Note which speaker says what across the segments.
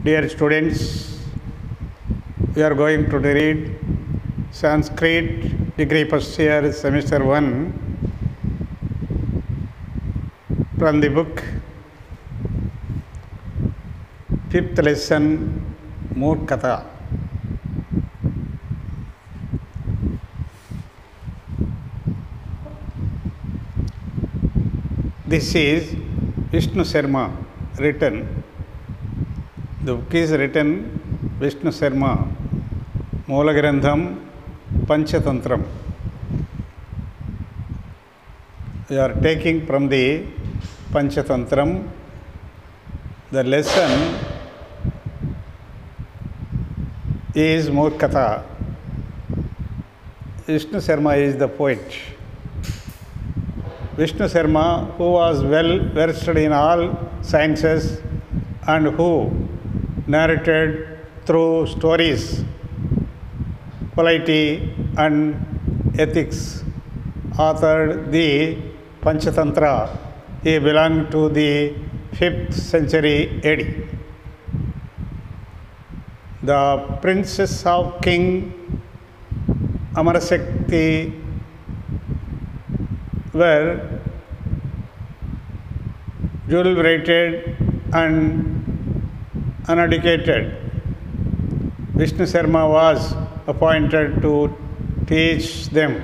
Speaker 1: Dear students, we are going to read Sanskrit degree first year semester 1 from the book 5th lesson Murkata. This is Vishnu Sharma written. The book is written Vishnu Sharma, Moolagrandham, Panchatantram. We are taking from the Panchatantram. The lesson is Murkata. Vishnu Sharma is the poet. Vishnu Sharma, who was well versed in all sciences and who narrated through stories, polity and ethics, authored the Panchatantra. He belonged to the 5th century AD. The princess of King Amarashakti were jewel-rated and uneducated. Vishnu Sharma was appointed to teach them.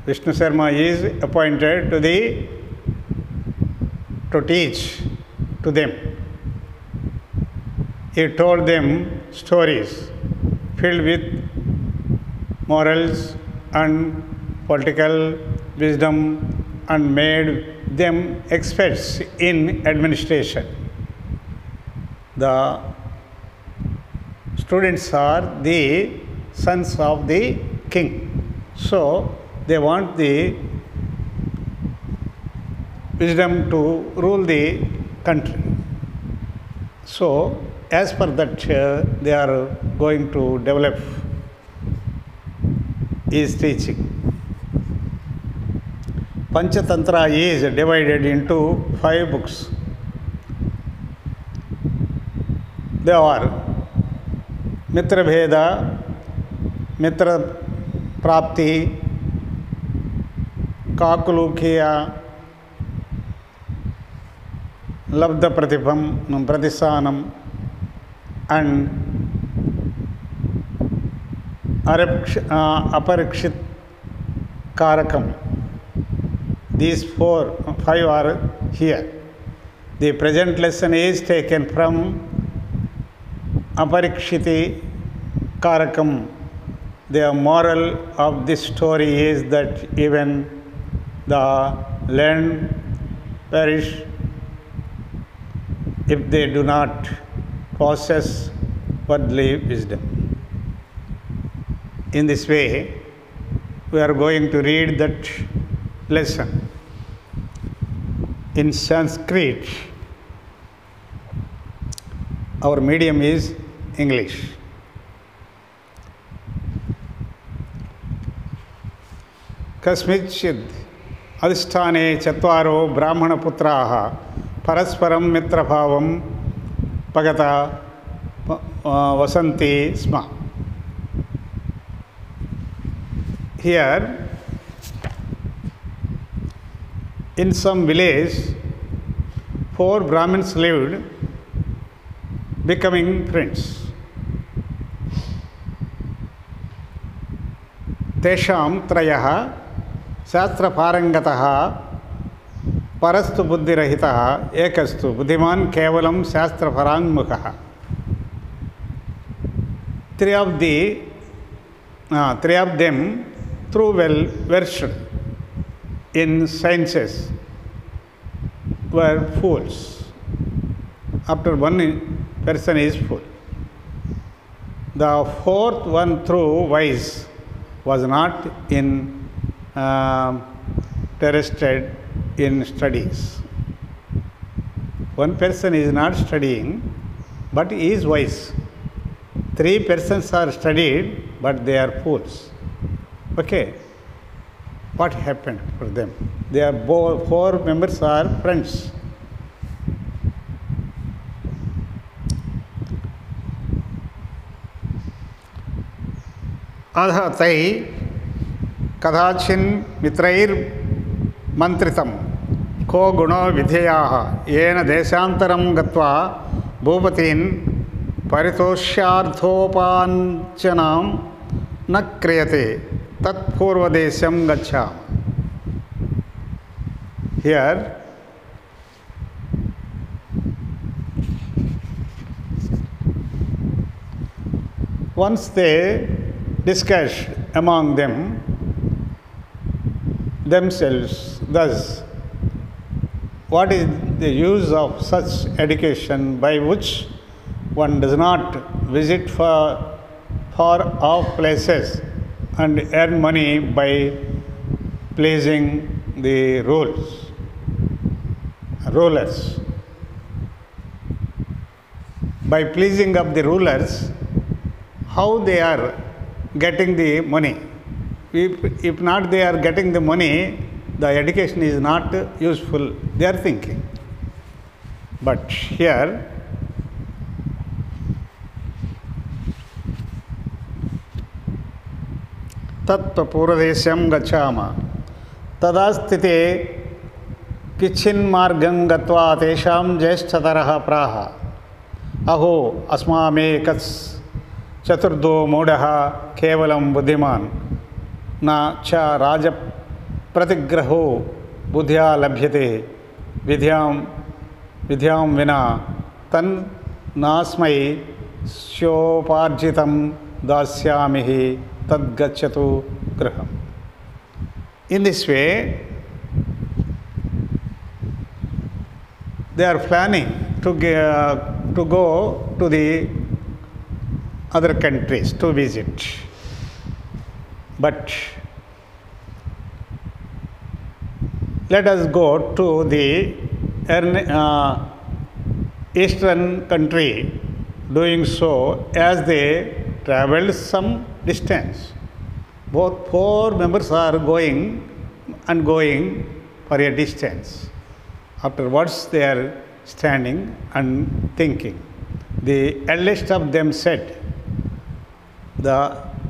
Speaker 1: Vishnu Sharma is appointed to teach to them. He told them stories filled with morals and political wisdom and made them experts in administration. The students are the sons of the king, so they want the wisdom to rule the country. So, as per that, they are going to develop his teaching. Panchatantra is divided into 5 books. They are Mitra Bheda, Mitra Prapti, Kakulukya, Labdha Pratisanam, and Aparikshit Karakam. These 5 are here. The present lesson is taken from Aparikshiti Karakam. The moral of this story is that even the learned perish if they do not possess worldly wisdom. In this way, we are going to read that lesson. In Sanskrit, our medium is English. Kasmichid adhisthane chatvaro brahmana putraha parasparam mitrabhavam pagata vasanti sma. Here, in some village, 4 Brahmins lived, becoming friends. Tesham trayah shastra parangataha parastu buddhirahitaha ekastu buddhiman kevalam shastra parangmukaha. 3 of them, through well versed in sciences, were fools. After one person is fool. The 4th one, through wise, was not interested in studies. One person is not studying, but he is wise. 3 persons are studied, but they are fools. Okay. What happened for them? They are 4 members are friends. अध तै कदाचिन् मित्रैर् मन्त्रितं को गुणो विधेयाः येन देशान्तरं गत्वा भूपतीन् परितोष्यार्थोपाञ्चनां न क्रियते तत्पूर्वदेशं गच्छामः. Here once they discussed among themselves thus, what is the use of such education by which one does not visit far off places and earn money by pleasing the rulers. By pleasing of the rulers, how they are getting the money? If not they are getting the money, the education is not useful, they are thinking. But here तत्व पूर्वदेशं गच्छामः तदा स्थिते किच्छिन्मार्गं गत्वा तेषां ज्येष्ठतरः प्राह अहो अस्मामेकस् चतुर्दो मूढः केवलं बुद्धिमान् न च राजप्रतिग्रहो बुद्ध्या लभ्यते विद्यां विना तन् नास्मै स्योपार्जितं दास्यामि तद्गच्छतु गृहम्. In this way, they are planning to go to the other countries to visit. But let us go to the eastern country, doing so as they traveled some distance. Both four members are going for a distance. Afterwards, they are standing and thinking. The eldest of them said,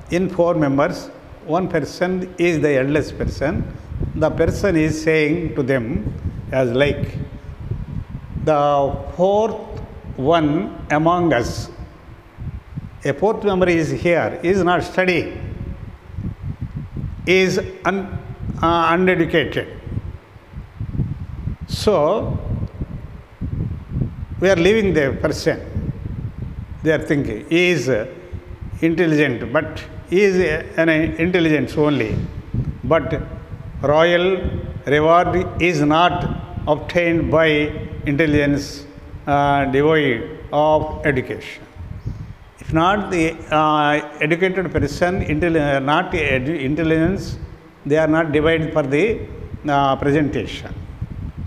Speaker 1: in four members, one person is the eldest person. The person is saying to them as like, the fourth one among us, a fourth member is here, is not studying, is uneducated. So, we are leaving the person. They are thinking, he is intelligent, but he is an intelligence only. But royal reward is not obtained by intelligence devoid of education. If not the educated person, intelligence, they are not divided for the presentation.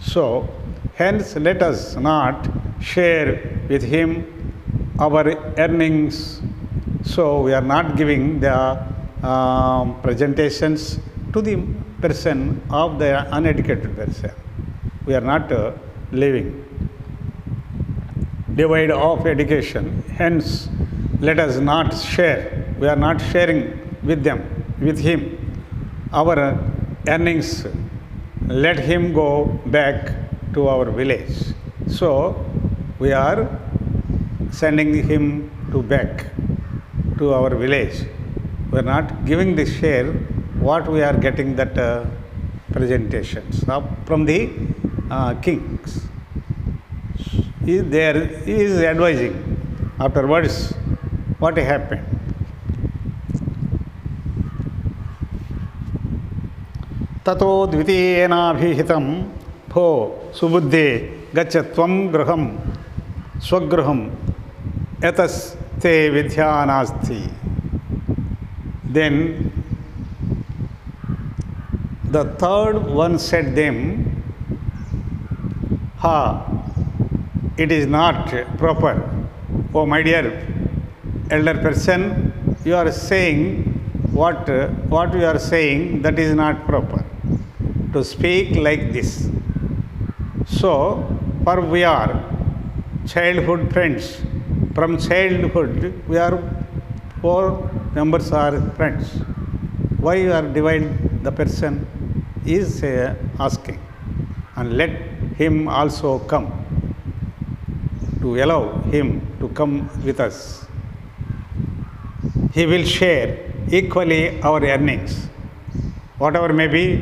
Speaker 1: So, hence let us not share with him our earnings. So, we are not giving the presentations to the person of the uneducated person. We are not living devoid of education. Hence, let us not share. We are not sharing with him, our earnings. Let him go back to our village. So, we are sending him back to our village. We are not giving the share what we are getting that presentations from the kings. He is advising. Afterwards, what happened? ततो द्वितीयेनाभिहितं भो सुबुद्धे गच्छ त्वं गृहं स्वगृहं यतस्ते विद्या नास्ति. Then the third one said them, it is not proper. Oh my dear elder person, you are saying what you are saying, that is not proper to speak like this. So, for we are childhood friends. From childhood, we are members are friends. Why you are divide the person? Is asking, and let him also come, to allow him to come with us. He will share equally our earnings. Whatever may be,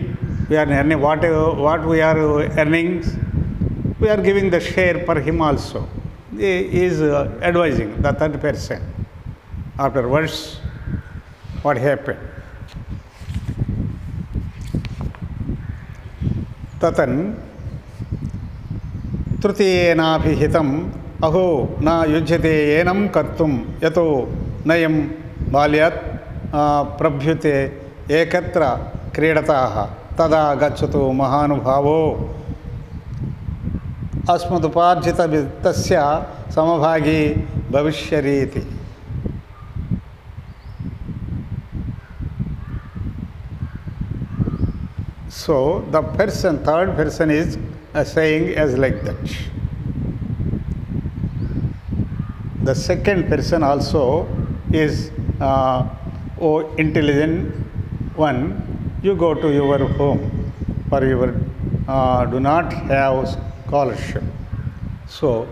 Speaker 1: we are earning what we are earning, we are giving the share for him also. He is advising the third person. Afterwards, what happened? Tatan trutiyenaabhihitam aho na yujyate enam kartum yato nayam balyat prabhyute ekatra क्रीडताः तदा गच्छतु महानुभावो अस्मदुपार्जितवित्तस्य समभागी भविष्यति. So the third person is saying as like that. The second person also is intelligent one. You go to your home for your do not have scholarship. So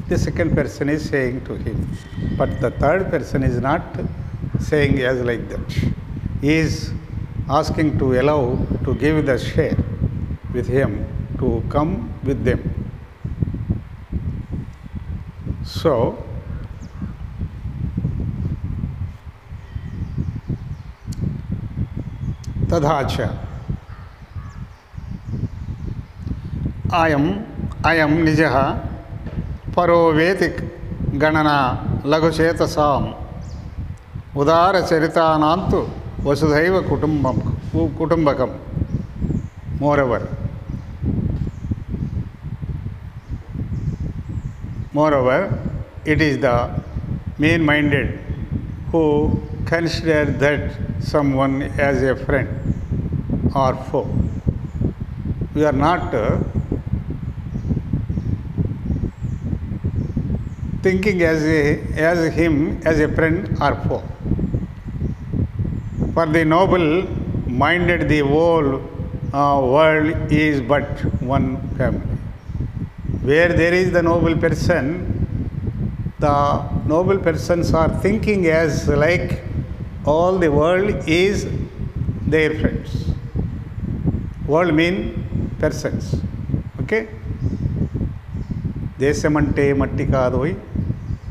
Speaker 1: the second person is saying to him, but the third person is not saying as like that. He is asking to allow to give the share with him to come with them. So तथाच अयम निजः परो वेति गणना लघुचेतसाम् उदारचरितानान्तु वसुधैव कुटुम्बकम्. Moreover, it is the mean-minded who consider that someone as a friend or foe. We are not thinking as him as a friend or foe. For the noble-minded, the whole world is but one family. Where there is the noble person, the noble persons are thinking as like all the world is their friends. World mean persons. Okay? Desamante matti kadoi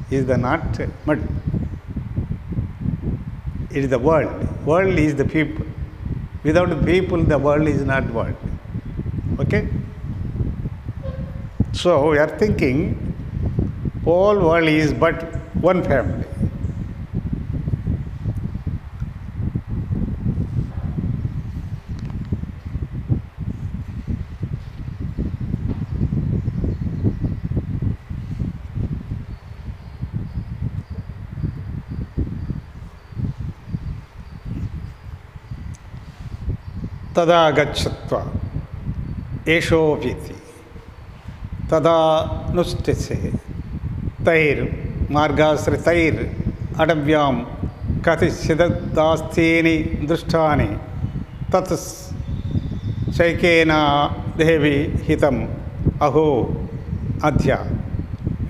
Speaker 1: is the not mud. It is the world. World is the people. Without the people, the world is not world. Okay? So we are thinking all world is but one family. तदा गच्छत्वा एषोऽपीति तदा नुष्टिसे तैर् मार्गाश्रितैर् अटव्यां कतिचिदस्तीनि दृष्टानि तत् चैकेन देवी हितम् अहो अद्य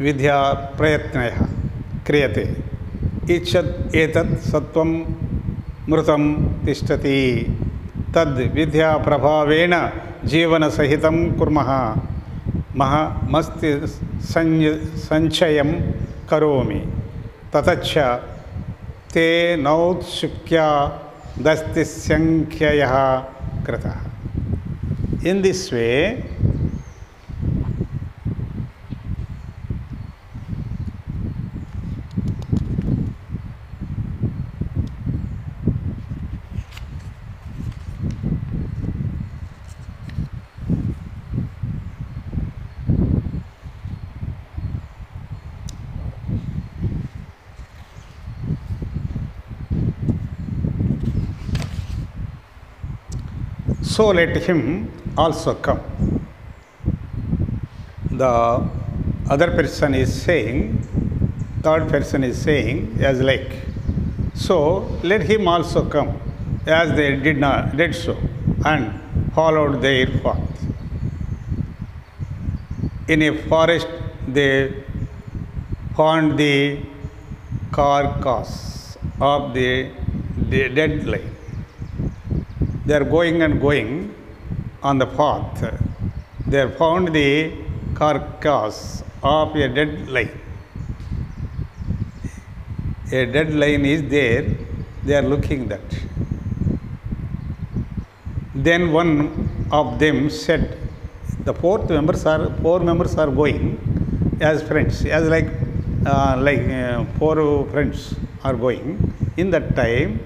Speaker 1: विद्या प्रयत्नः क्रियते इच्छत् एतत् सत्वं मृतं तिष्ठति तद् विद्या प्रभावेन जीवन सहितं कुर्मः मस्ति संचयं करोमि ततच्च ते नौत्सुक्या दस्तिसंख्ययः कृतः. In this way, so let him also come. The other person is saying, third person is saying as like, So let him also come, as they did so, and followed their path. In a forest they found the carcass of the dead lion. They are going and going on the path. They found the carcass of a dead lion. A dead lion is there. They are looking that. Then one of them said, the four members are going as friends, as like four friends are going. In that time,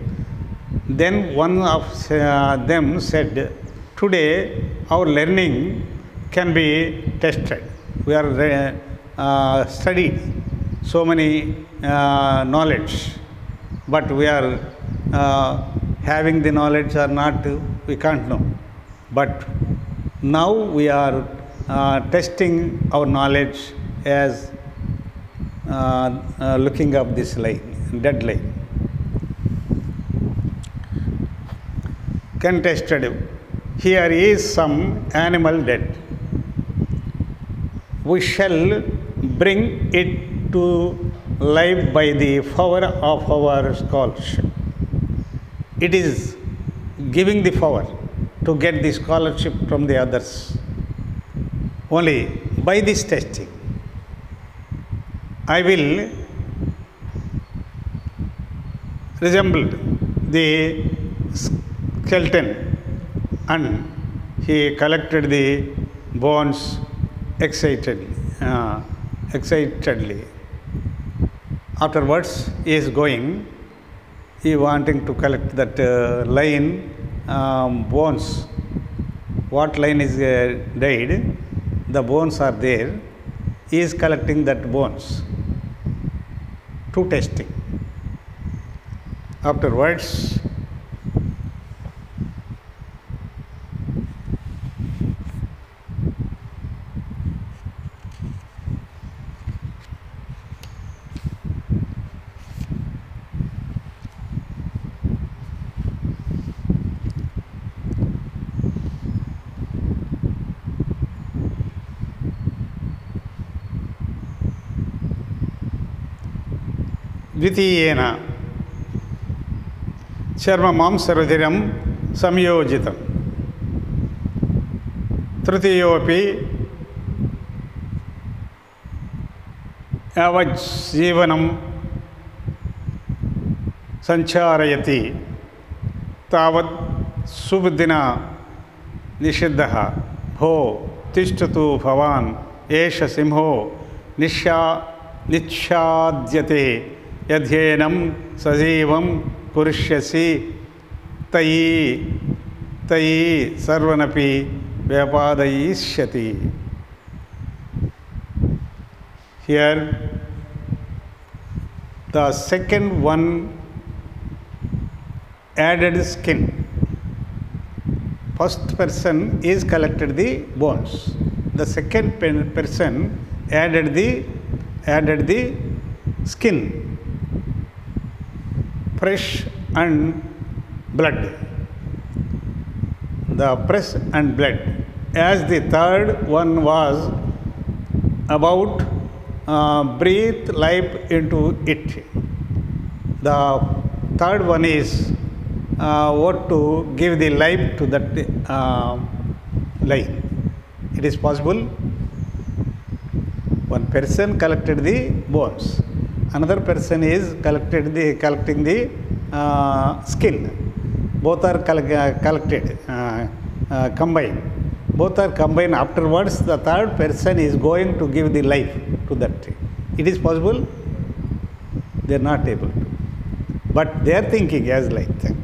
Speaker 1: then one of them said, today our learning can be tested. We are studied so many knowledge, but we are having the knowledge or not, we can't know. But now we are testing our knowledge as looking up this line, dead line. Contested. Here is some animal dead. We shall bring it to life by the power of our scholarship. It is giving the power to get the scholarship from the others. Only by this testing, I will resemble the skeleton, and he collected the bones excitedly. Afterwards, he is going. He wanting to collect that lion bones. What lion is died? The bones are there. He is collecting that bones to testing. Afterwards, द्वितीयेन चर्ममांसरुधिरं संयोजितं तृतीयोपि यावज्जीवनं संचारयति तावत् सुबुद्धिना निषिद्धः भो तिष्ठतु भवान् एष सिंहो निच्छाद्यते यध्येनं सजीवं पुरुष्यसि तयि सर्वनपि व्यापादयिष्यति. Here the second one added skin. First person is collected the bones. The second person added the skin, flesh and blood. The flesh and blood. As the third one was about breathe life into it. The third one is what to give the life to that life. It is possible. One person collected the bones. Another person is collecting the skin. Both are collected, combined. Both are combined. Afterwards, the third person is going to give the life to that tree. It is possible? They are not able to. But they are thinking as like that.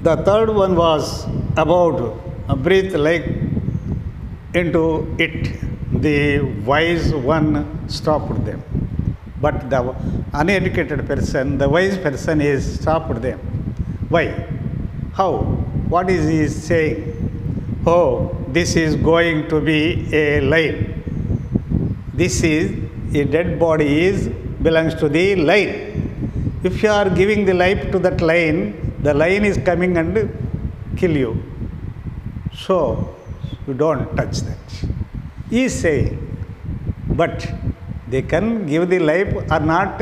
Speaker 1: The third one was about breathe like into it. The wise one stopped them. But the uneducated person, the wise person is stopped them. Why? How? What is he saying? Oh, this is going to be a life. This is a dead body is belongs to the lion. If you are giving the life to that lion, the lion is coming and kill you. So, you don't touch that. He is saying, but they can give the life or not,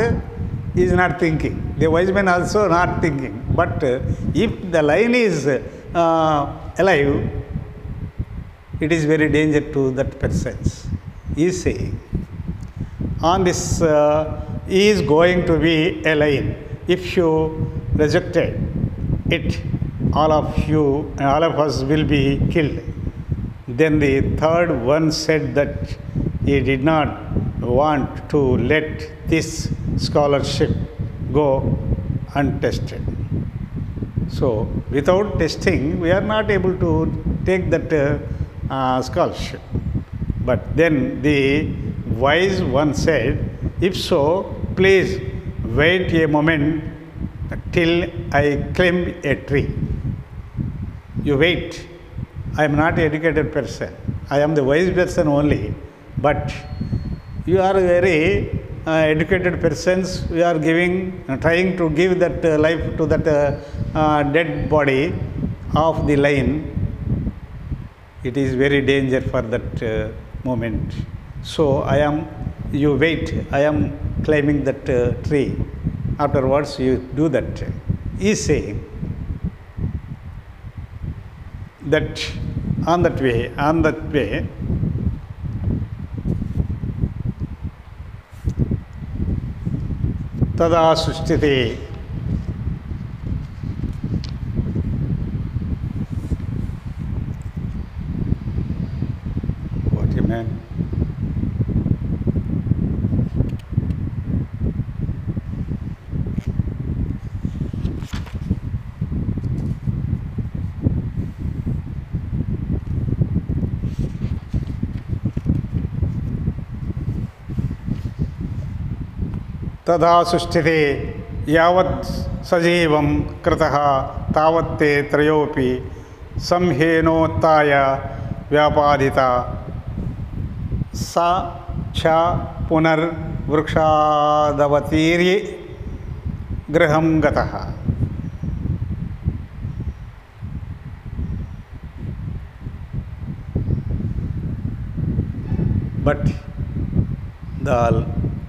Speaker 1: he is not thinking. The wise men also not thinking. But if the lion is alive, it is very danger to that person. He is saying, on this, he is going to be a lion. If you rejected it, all of us will be killed. Then the third one said that he did not want to let this scholarship go untested. So, without testing, we are not able to take that scholarship. But then the wise one said, if so, please wait a moment till I climb a tree. You wait. I am not an educated person. I am the wise person only. But you are very educated persons. We are trying to give that life to that dead body of the lion. It is very danger for that moment. So you wait. I am climbing that tree. Afterwards, you do that. He is saying that on that way, tada sushtite. What you mean? तदा सुष्ठिते यावत् सजीवं कृतः तावत्ते त्रयोपि संहेनोत्थाय व्यापादिता सा च पुनर्वृक्षादवतीर्य गृहं गतः. But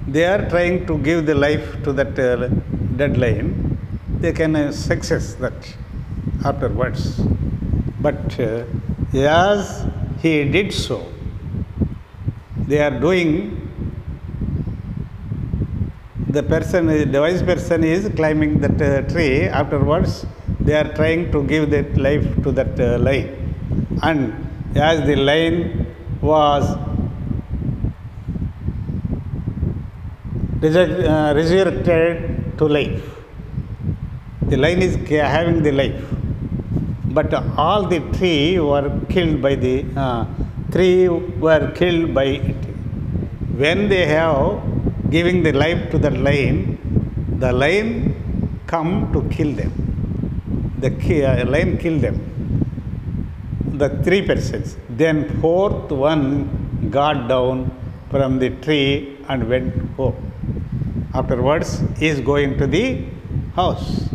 Speaker 1: they are trying to give the life to that dead lion. They can success that afterwards. But as he did so, they are doing, the wise person is climbing that tree. Afterwards, they are trying to give that life to that lion. And as the lion was resurrected to life. The lion is having the life, but all the three were killed by it. When they have giving the life to the lion come to kill them. The lion killed them. The three persons. Then fourth one got down from the tree and went home. Afterwards, he is going to the house.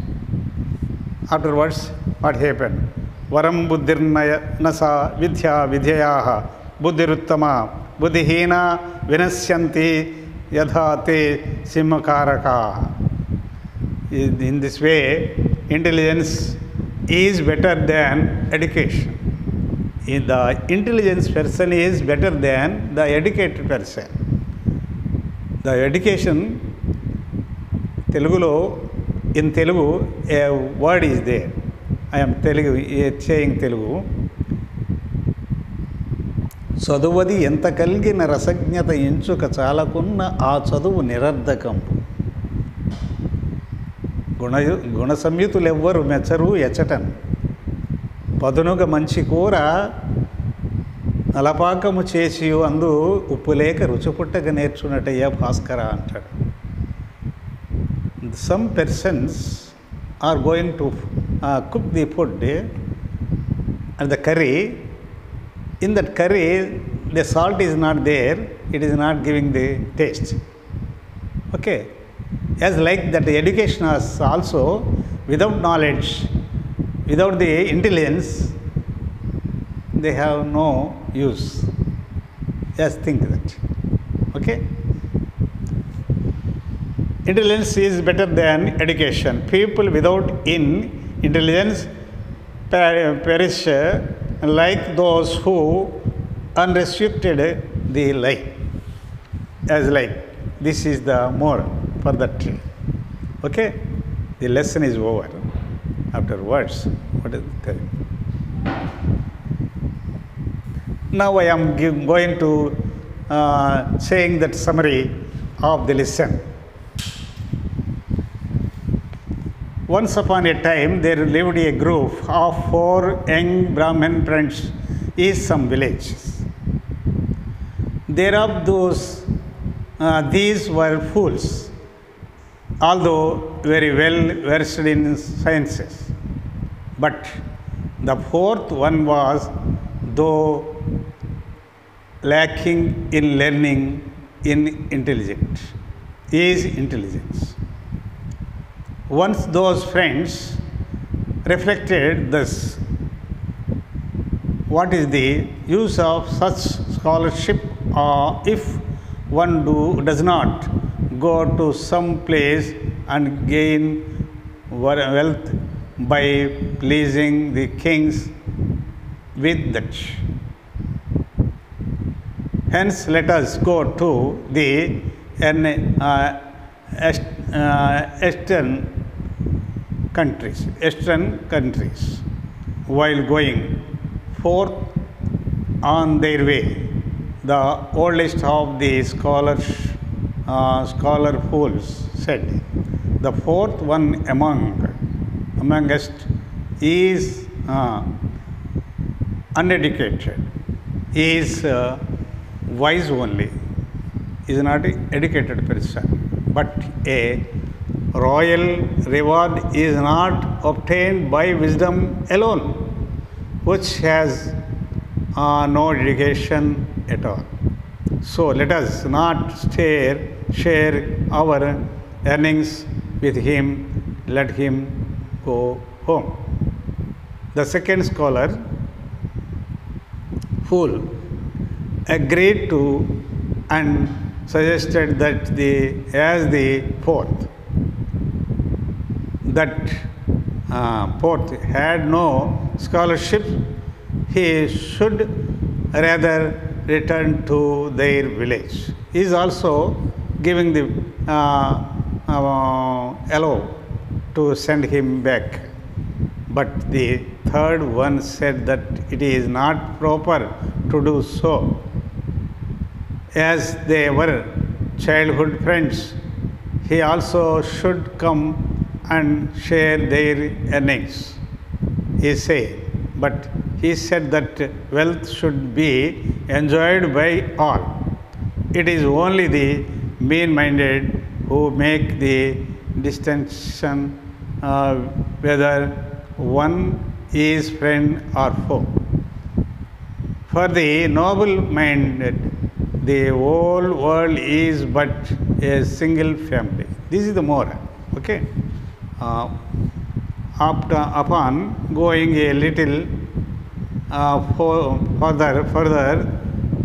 Speaker 1: Afterwards, what happened? Varam buddhirnaya nasa vidya vidyayaha buddhiruttama buddhihina vinasyanti yadhate simmakaraka. In this way, intelligence is better than education. The intelligent person is better than the educated person. The education, Telugulo, in Telugu, a word is there. I am saying Telugu. చదువది ఎంత కలిగిన రసజ్ఞత ఎంచుక చాలకున్న ఆ చదువు నిరర్ధకంపు. గుణ సంయుతులెవ్వరు మెచ్చరు ఎచ్చటన్. పదునుగ మంచి కూర నలపాకము చేసియు అందు ఉప్పు లేక రుచి పుట్టక నేర్చున్నట్టయ్యా భాస్కర అంటాడు. Some persons are going to cook the food and the curry. In that curry, the salt is not there. It is not giving the taste. Okay. As like that, education is also without knowledge, without the intelligence, they have no use. Just think that. Okay. Intelligence is better than education. People without intelligence perish like those who unrestricted the life. As like this is the more for that. Okay, the lesson is over. Afterwards, what is it? Now I am going to saying that summary of the lesson. Once upon a time, there lived a group of 4 young Brahmin friends in some villages. Thereof these were fools, although very well versed in sciences. But the fourth one was, though lacking in learning, intelligence. Once those friends reflected thus, what is the use of such scholarship if one does not go to some place and gain wealth by pleasing the kings with that? Hence, let us go to the Eastern countries. While going forth on their way, the oldest of the scholar fools said, the fourth one amongst is uneducated, is wise only, is not an educated person, but a royal reward is not obtained by wisdom alone, which has no education at all. So let us not share our earnings with him, let him go home. The second scholar, fool, agreed to and suggested that as the fourth had no scholarship, he should rather return to their village. He is also giving the allow to send him back. But the third one said that it is not proper to do so, as they were childhood friends. He also should come and share their earnings, he said. But he said that wealth should be enjoyed by all. It is only the mean-minded who make the distinction whether one is friend or foe. For the noble-minded, the whole world is but a single family. This is the moral. Okay. Upon going a little further,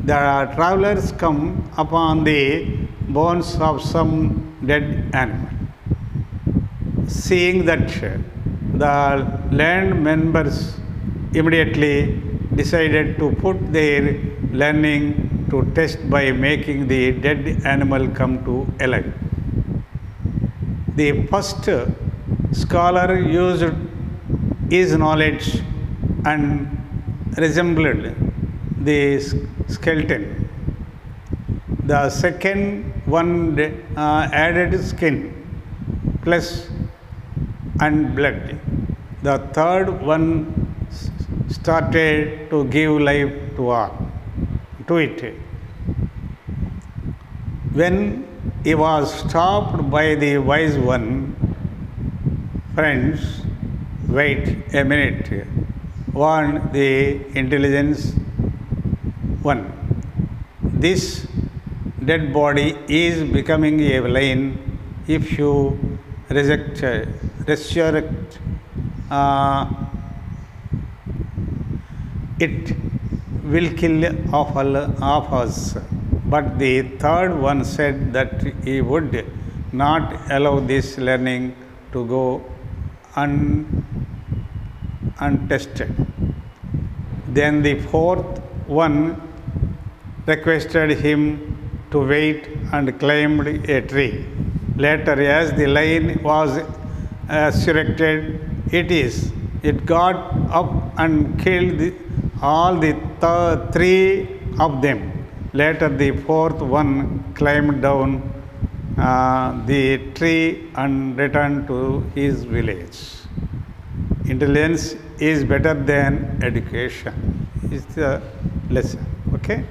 Speaker 1: the travelers come upon the bones of some dead animal. Seeing that, the land members immediately decided to put their learning to test by making the dead animal come to alive. The first scholar used his knowledge and resembled the skeleton. The second one added skin, flesh and blood. The third one started to give life to it. When he was stopped by the wise one, friends, wait a minute, warned the intelligent one. This dead body is becoming a lion if you resurrect it will kill of us. But the third one said that he would not allow this learning to go untested. Then the fourth one requested him to wait and climbed a tree. Later, as the lion was resurrected, it got up and killed all the three of them. Later, the fourth one climbed down the tree and returned to his village. Intelligence is better than education. Is the lesson. Okay.